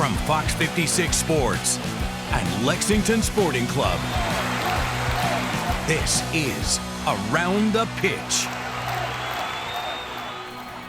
from Fox 56 Sports and Lexington Sporting Club. This is Around the Pitch.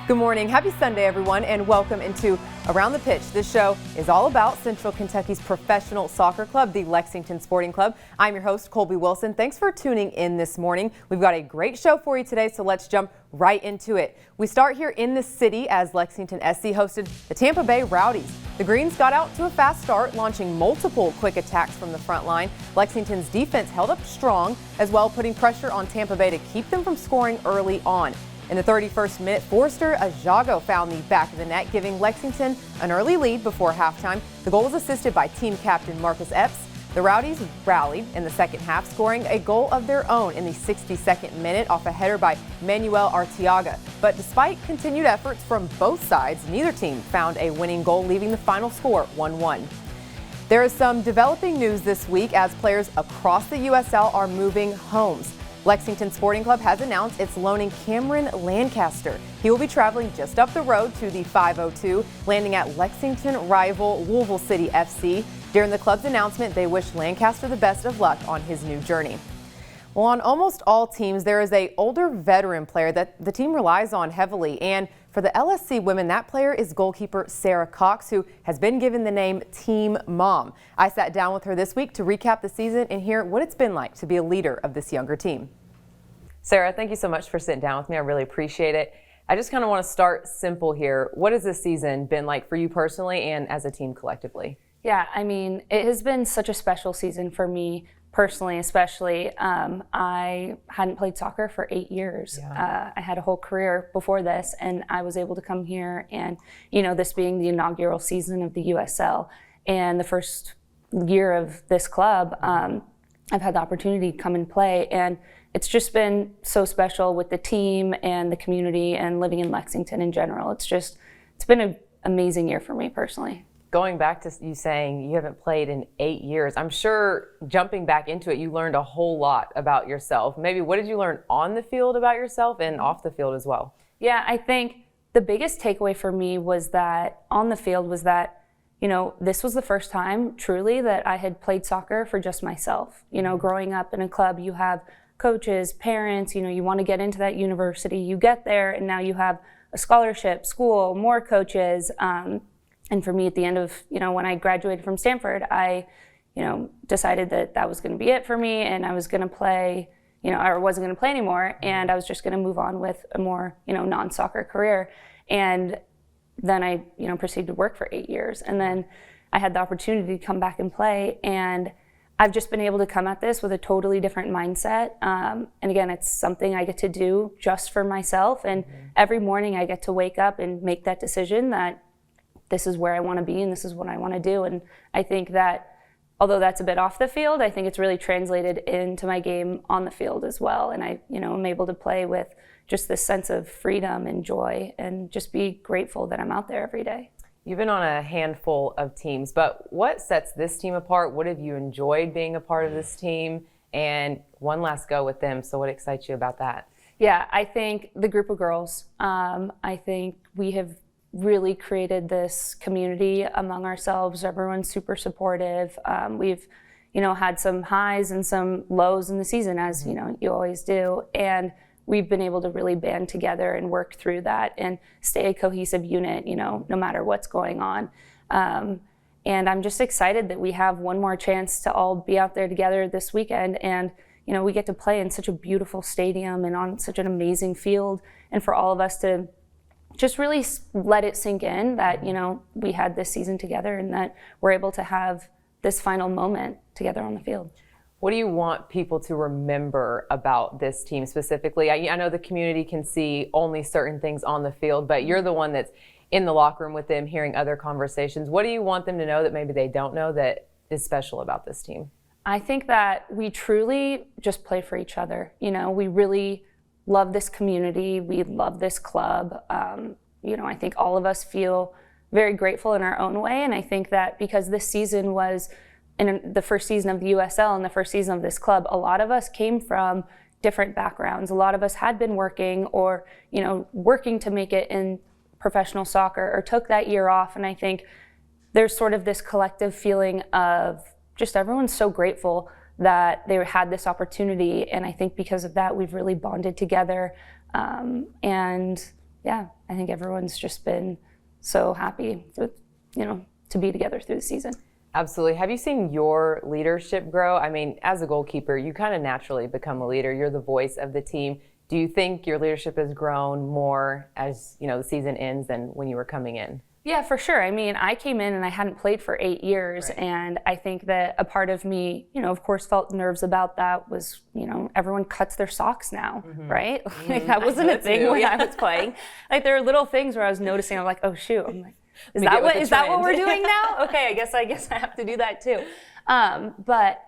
Good morning. Happy Sunday, everyone, and welcome into Around the Pitch. This show is all about Central Kentucky's professional soccer club, the Lexington Sporting Club. I'm your host, Colby Wilson. Thanks for tuning in this morning. We've got a great show for you today, so let's jump right into it. We start here in the city as Lexington SC hosted the Tampa Bay Rowdies. The Greens got out to a fast start, launching multiple quick attacks from the front line. Lexington's defense held up strong as well, putting pressure on Tampa Bay to keep them from scoring early on. In the 31st minute, Forster Ajago found the back of the net, giving Lexington an early lead before halftime. The goal was assisted by team captain Marcus Epps. The Rowdies rallied in the second half, scoring a goal of their own in the 62nd minute off a header by Manuel Arteaga. But despite continued efforts from both sides, neither team found a winning goal, leaving the final score 1-1. There is some developing news this week as players across the USL are moving homes. Lexington Sporting Club has announced it's loaning Cameron Lancaster. He will be traveling just up the road to the 502, landing at Lexington rival Louisville City FC. During the club's announcement, they wish Lancaster the best of luck on his new journey. Well, on almost all teams, there is an older veteran player that the team relies on heavily. And for the LSC women, that player is goalkeeper Sarah Cox, who has been given the name Team Mom. I sat down with her this week to recap the season and hear what it's been like to be a leader of this younger team. Sarah, thank you so much for sitting down with me. I really appreciate it. I just kind of want to start simple here. What has this season been like for you personally and as a team collectively? Yeah, I mean, it has been such a special season for me personally, especially. I hadn't played soccer for 8 years. Yeah. I had a whole career before this, and I was able to come here and, this being the inaugural season of the USL and the first year of this club, I've had the opportunity to come and play, and it's just been so special with the team and the community and living in Lexington in general. It's been an amazing year for me personally. Going back to you saying you haven't played in 8 years, I'm sure jumping back into it, you learned a whole lot about yourself. Maybe what did you learn on the field about yourself and off the field as well? Yeah, I think the biggest takeaway for me was that on the field was that, this was the first time truly that I had played soccer for just myself. Growing up in a club, you have coaches, parents, you want to get into that university, you get there, and now you have a scholarship, school, more coaches. And for me, at the end of, when I graduated from Stanford, I, decided that was going to be it for me, and I was going to play, I wasn't going to play anymore, and I was just going to move on with a more, non-soccer career. And then I, proceeded to work for 8 years, and then I had the opportunity to come back and play, and I've just been able to come at this with a totally different mindset. And again, it's something I get to do just for myself, and every morning I get to wake up and make that decision that this is where I want to be and this is what I want to do. And I think that although that's a bit off the field, I think it's really translated into my game on the field as well. And I, I'm able to play with just this sense of freedom and joy and just be grateful that I'm out there every day. You've been on a handful of teams, but what sets this team apart? What have you enjoyed being a part of this team? And one last go with them, so what excites you about that? Yeah, I think the group of girls. I think we have really created this community among ourselves. Everyone's super supportive. We've, had some highs and some lows in the season, as you always do, and we've been able to really band together and work through that and stay a cohesive unit, no matter what's going on. And I'm just excited that we have one more chance to all be out there together this weekend, and we get to play in such a beautiful stadium and on such an amazing field, and for all of us to just really let it sink in that, we had this season together and that we're able to have this final moment together on the field. What do you want people to remember about this team specifically? I know the community can see only certain things on the field, but you're the one that's in the locker room with them, hearing other conversations. What do you want them to know that maybe they don't know that is special about this team? I think that we truly just play for each other. We really love this community. We love this club. I think all of us feel very grateful in our own way. And I think that because this season was in the first season of the USL and the first season of this club, a lot of us came from different backgrounds. A lot of us had been working or, working to make it in professional soccer or took that year off. And I think there's sort of this collective feeling of just everyone's so grateful that they had this opportunity, and I think because of that we've really bonded together, and yeah, I think everyone's just been so happy with, to be together through the season. Absolutely. Have you seen your leadership grow? I mean, as a goalkeeper, you kind of naturally become a leader. You're the voice of the team. Do you think your leadership has grown more as, the season ends than when you were coming in? Yeah, for sure. I mean, I came in and I hadn't played for 8 years, Right. and I think that a part of me, of course, felt nerves about that was, everyone cuts their socks now, right? Like, that wasn't a thing when I was playing. Like, there were little things where I was noticing, I'm like, oh shoot, I'm like, is that what we're doing now? Okay, I guess I have to do that too. But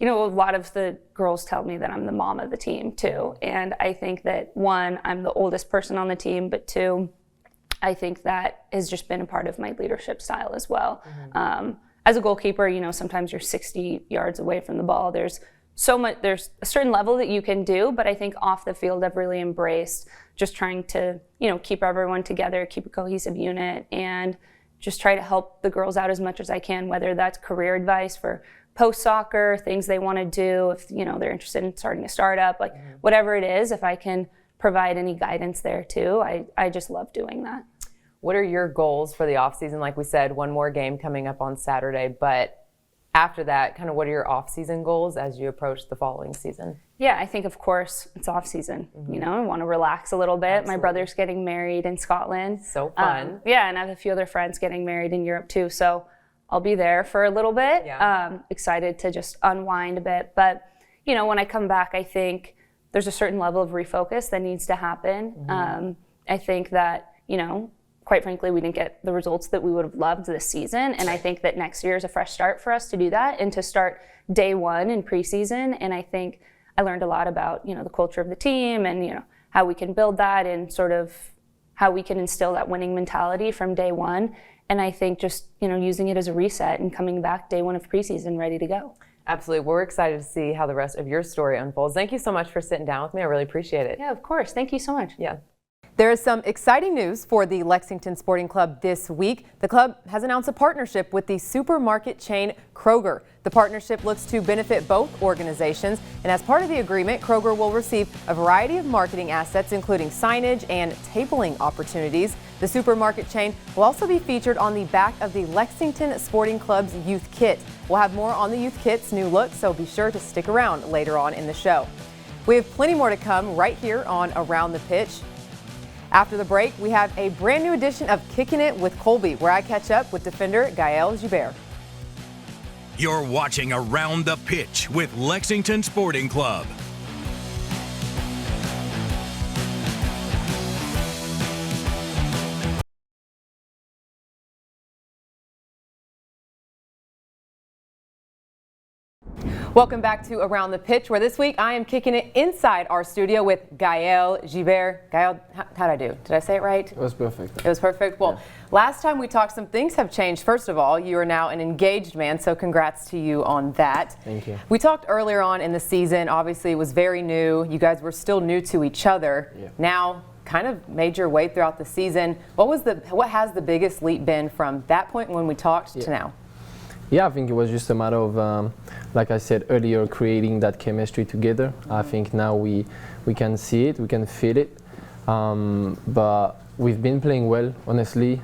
a lot of the girls tell me that I'm the mom of the team too, and I think that one, I'm the oldest person on the team, but two, I think that has just been a part of my leadership style as well. As a goalkeeper, sometimes you're 60 yards away from the ball. There's a certain level that you can do, but I think off the field I've really embraced just trying to, keep everyone together, keep a cohesive unit, and just try to help the girls out as much as I can, whether that's career advice for post-soccer, things they want to do, if, they're interested in starting a startup, like whatever it is, if I can provide any guidance there too, I just love doing that. What are your goals for the off-season? Like we said, one more game coming up on Saturday, but after that, kind of what are your off-season goals as you approach the following season? Yeah, I think, of course, it's off-season. I want to relax a little bit. Absolutely. My brother's getting married in Scotland. So fun. Yeah, and I have a few other friends getting married in Europe too, so I'll be there for a little bit. Yeah. Excited to just unwind a bit. But, when I come back, I think there's a certain level of refocus that needs to happen. I think that, quite frankly, we didn't get the results that we would have loved this season. And I think that next year is a fresh start for us to do that and to start day one in preseason. And I think I learned a lot about, the culture of the team and, how we can build that and sort of how we can instill that winning mentality from day one. And I think just, using it as a reset and coming back day one of preseason ready to go. Absolutely. We're excited to see how the rest of your story unfolds. Thank you so much for sitting down with me. I really appreciate it. Yeah, of course. Thank you so much. Yeah. There is some exciting news for the Lexington Sporting Club this week. The club has announced a partnership with the supermarket chain Kroger. The partnership looks to benefit both organizations, and as part of the agreement, Kroger will receive a variety of marketing assets, including signage and tabling opportunities. The supermarket chain will also be featured on the back of the Lexington Sporting Club's youth kit. We'll have more on the youth kit's new look, so be sure to stick around later on in the show. We have plenty more to come right here on Around the Pitch. After the break, we have a brand new edition of Kicking It with Colby, where I catch up with defender Gael Gibert. You're watching Around the Pitch with Lexington Sporting Club. Welcome back to Around the Pitch, where this week I am kicking it inside our studio with Gael Gibert. Gael, how'd I do? Did I say it right? It was perfect. It was perfect. Well, last time we talked, some things have changed. First of all, you are now an engaged man, so congrats to you on that. Thank you. We talked earlier on in the season. Obviously, it was very new. You guys were still new to each other. Yeah. Now, kind of made your way throughout the season. What has the biggest leap been from that point when we talked to now? Yeah, I think it was just a matter of, like I said earlier, creating that chemistry together. I think now we can see it, we can feel it. But we've been playing well, honestly.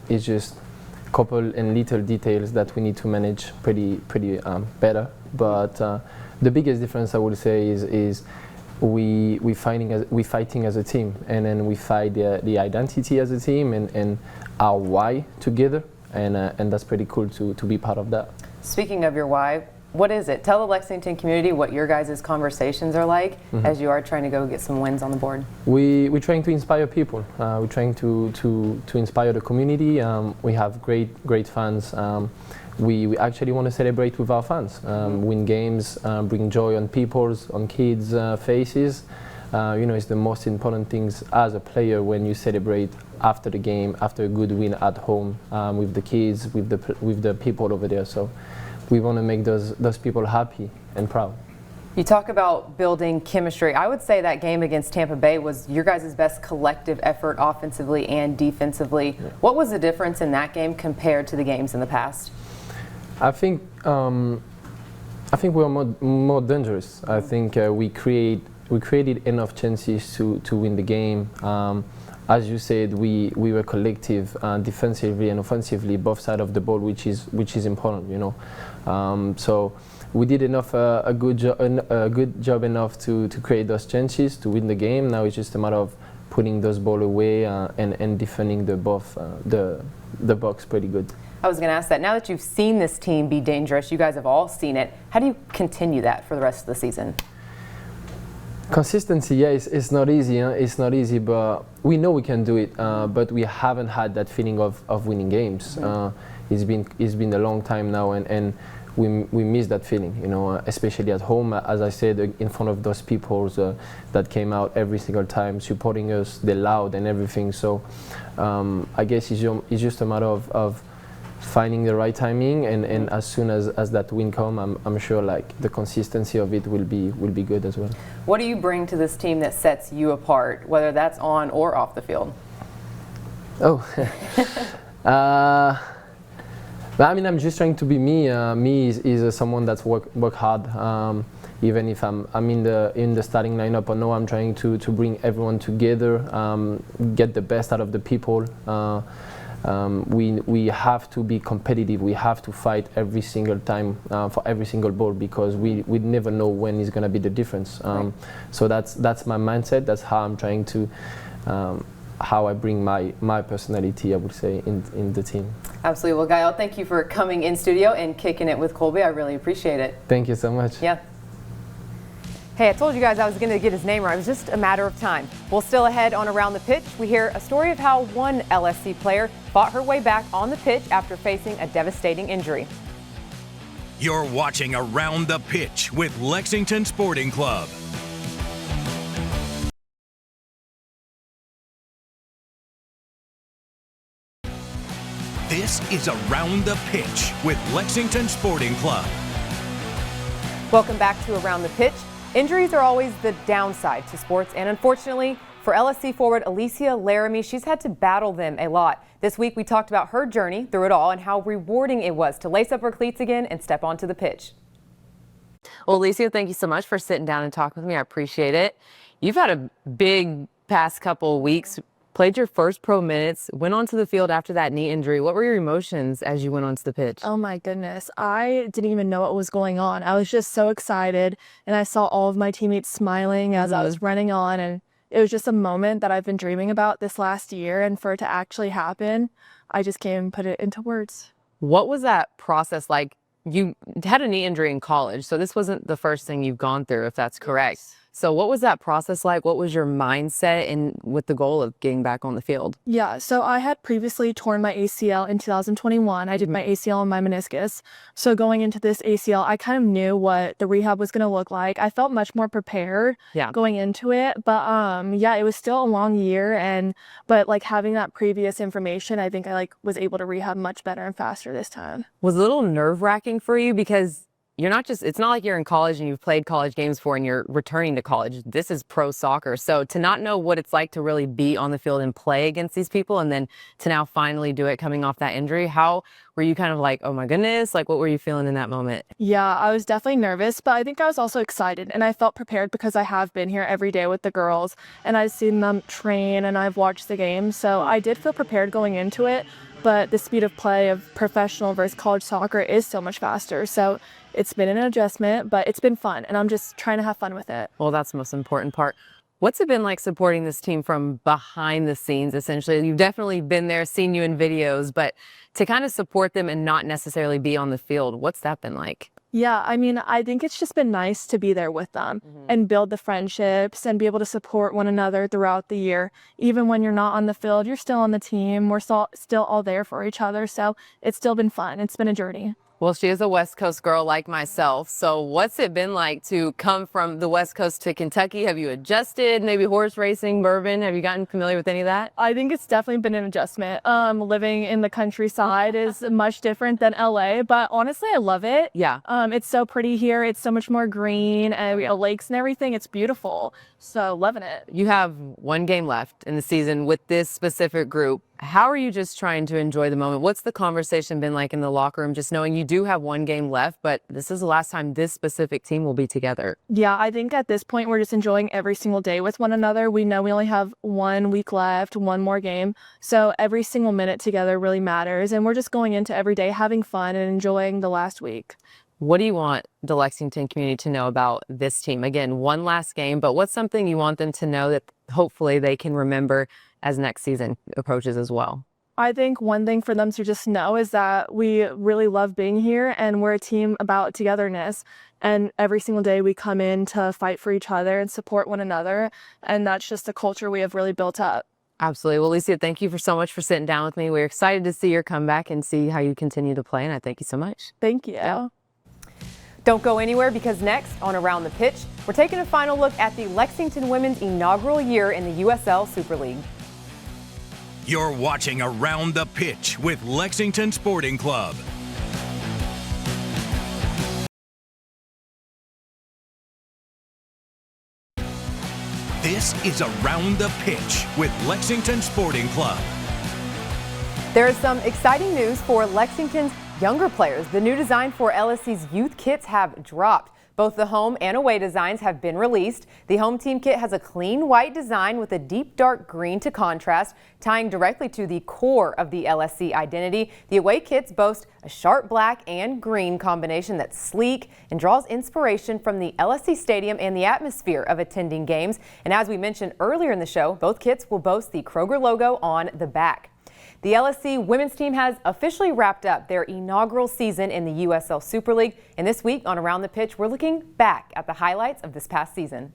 It's just a couple and little details that we need to manage pretty better. But the biggest difference I would say is we fighting as a team, and then we fight the identity as a team and our why together. And that's pretty cool to be part of that. Speaking of your why, what is it? Tell the Lexington community what your guys' conversations are like as you are trying to go get some wins on the board. We're trying to inspire people. We're trying to inspire the community. We have great fans. We actually want to celebrate with our fans, win games, bring joy on kids' faces. It's the most important things as a player when you celebrate after the game, after a good win at home, with the kids, with the people over there. So we want to make those people happy and proud. You talk about building chemistry. I would say that game against Tampa Bay was your guys' best collective effort offensively and defensively. Yeah. What was the difference in that game compared to the games in the past? I think we were more dangerous. I think we created enough chances to win the game. As you said, we were collective defensively and offensively, both sides of the ball, which is important, you know. So we did enough, a good job enough to create those chances to win the game. Now it's just a matter of putting those ball away and defending the box pretty good. I was going to ask that. Now that you've seen this team be dangerous, you guys have all seen it. How do you continue that for the rest of the season? Consistency, yeah, it's not easy. Huh? It's not easy, but we know we can do it. But we haven't had that feeling of winning games. Mm-hmm. It's been a long time now, and we miss that feeling, you know, especially at home. As I said, in front of those people that came out every single time supporting us, they're loud and everything. So I guess it's just a matter of finding the right timing, and as soon as that win comes, I'm sure like the consistency of it will be good as well. What do you bring to this team that sets you apart, whether that's on or off the field? Oh, I mean, I'm just trying to be me. Me is someone that's work hard. Even if I'm in the starting lineup, I know I'm trying to bring everyone together, get the best out of the people. We have to be competitive. We have to fight every single time for every single ball, because we never know when is going to be the difference. Right. So that's my mindset. That's how I'm trying to, how I bring my personality, I would say, in the team. Absolutely. Well, Gael, thank you for coming in studio and kicking it with Colby. I really appreciate it. Thank you so much. Yeah. Hey, I told you guys I was going to get his name right. It was just a matter of time. Well, still ahead on Around the Pitch, we hear a story of how one LSC player fought her way back on the pitch after facing a devastating injury. You're watching Around the Pitch with Lexington Sporting Club. This is Around the Pitch with Lexington Sporting Club. Welcome back to Around the Pitch. Injuries are always the downside to sports, and unfortunately for LSC forward Alicia Laramie, she's had to battle them a lot. This week we talked about her journey through it all and how rewarding it was to lace up her cleats again and step onto the pitch. Well, Alicia, thank you so much for sitting down and talking with me. I appreciate it. You've had a big past couple of weeks. Played your first pro minutes, went onto the field after that knee injury. What were your emotions as you went onto the pitch? Oh my goodness. I didn't even know what was going on. I was just so excited, and I saw all of my teammates smiling as I was running on, and it was just a moment that I've been dreaming about this last year, and for it to actually happen, I just can't even put it into words. What was that process like? You had a knee injury in college, so this wasn't the first thing you've gone through, if that's correct. Yes. So what was that process like? What was your mindset and with the goal of getting back on the field? Yeah, so I had previously torn my ACL in 2021. I did my ACL and my meniscus. So going into this ACL, I kind of knew what the rehab was going to look like. I felt much more prepared going into it. But yeah, it was still a long year. But like having that previous information, I think I was able to rehab much better and faster this time. Was it a little nerve-wracking for you? Because it's not like you're in college and you've played college games before and you're returning to college. This is pro soccer. So to not know what it's like to really be on the field and play against these people, and then to now finally do it coming off that injury, how were you kind of like, oh my goodness, like what were you feeling in that moment? Yeah, I was definitely nervous, but I think I was also excited, and I felt prepared because I have been here every day with the girls and I've seen them train and I've watched the games. So I did feel prepared going into it, but the speed of play of professional versus college soccer is so much faster. So it's been an adjustment, but it's been fun, and I'm just trying to have fun with it. Well, that's the most important part. What's it been like supporting this team from behind the scenes, essentially? You've definitely been there, seen you in videos, but to kind of support them and not necessarily be on the field, what's that been like? Yeah, I mean, I think it's just been nice to be there with them and build the friendships and be able to support one another throughout the year. Even when you're not on the field, you're still on the team. We're still all there for each other. So it's still been fun. It's been a journey. Well, she is a West Coast girl like myself. So what's it been like to come from the West Coast to Kentucky? Have you adjusted? Maybe horse racing, bourbon? Have you gotten familiar with any of that? I think it's definitely been an adjustment. Living in the countryside is much different than LA, but honestly, I love it. Yeah. It's so pretty here. It's so much more green and we have lakes and everything. It's beautiful. So loving it. You have one game left in the season with this specific group. How are you just trying to enjoy the moment? What's the conversation been like in the locker room, just knowing you do have one game left, but this is the last time this specific team will be together? Yeah, I think at this point, we're just enjoying every single day with one another. We know we only have 1 week left, one more game. So every single minute together really matters. And we're just going into every day having fun and enjoying the last week. What do you want the Lexington community to know about this team? Again, one last game, but what's something you want them to know that hopefully they can remember as next season approaches as well? I think one thing for them to just know is that we really love being here and we're a team about togetherness. And every single day we come in to fight for each other and support one another. And that's just a culture we have really built up. Absolutely. Well, Alicia, thank you so much for sitting down with me. We're excited to see your comeback and see how you continue to play. And I thank you so much. Thank you. Yeah. Don't go anywhere because next on Around the Pitch, we're taking a final look at the Lexington women's inaugural year in the USL Super League. You're watching Around the Pitch with Lexington Sporting Club. This is Around the Pitch with Lexington Sporting Club. There is some exciting news for Lexington's younger players. The new design for LSC's youth kits have dropped. Both the home and away designs have been released. The home team kit has a clean white design with a deep dark green to contrast, tying directly to the core of the LSC identity. The away kits boast a sharp black and green combination that's sleek and draws inspiration from the LSC stadium and the atmosphere of attending games. And as we mentioned earlier in the show, both kits will boast the Kroger logo on the back. The LSC women's team has officially wrapped up their inaugural season in the USL Super League. And this week on Around the Pitch, we're looking back at the highlights of this past season.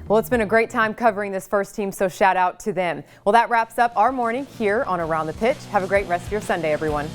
Well, it's been a great time covering this first team, so shout out to them. Well, that wraps up our morning here on Around the Pitch. Have a great rest of your Sunday, everyone.